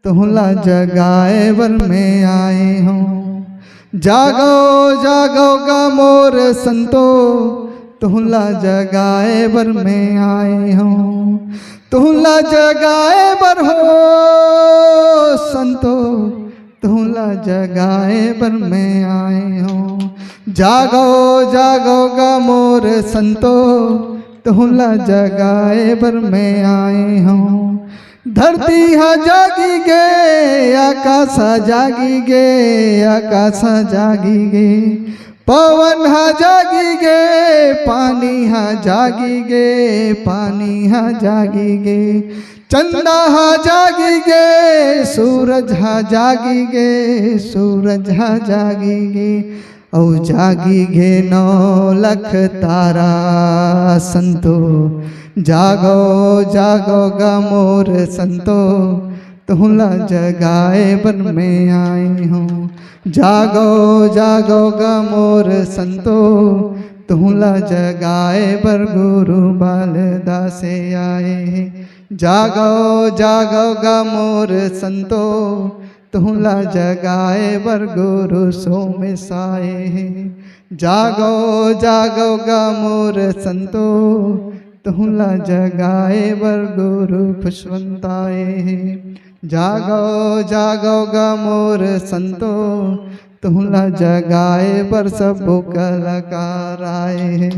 तुहला जगाए बर में आए हूँ। जागो जागो गा मोर संतो, तुहला जगाए बर में आए हूँ। तुहला जगाए बर हो संतो, तुहला जगाए बर में आए हूँ। जागो जागो गा मोर संतो, तुहला जगाए बर में आए हूँ। धरती हा जागी गे, आकाशा जागी गे, आकाशा जागी गे। पवन हा जागी गे, पानी हा जागी गे, पानी हा जागी गे। चंदा हा जागी गे, सूरज हा जागी गे, सूरज हा जागी गे। औ जागी गे 9 लख तारा संतो, जागो जागो गा मोर संतो, तुहला जगाए बर में आए हूँ। जागो जागो गा मोर संतो, तुहला जगाए बर गुरु बालदासे आए। जागो जागो गा मोर संतो, तुहला जगाए बर गुरु सोमेसाए। जागो जागो गा मोर संतो, तुहला जगाए बर गुरु खुशवंताए। जागो जागो गा मोर संतो, तुहला जगाए बर सब कलाकार आए।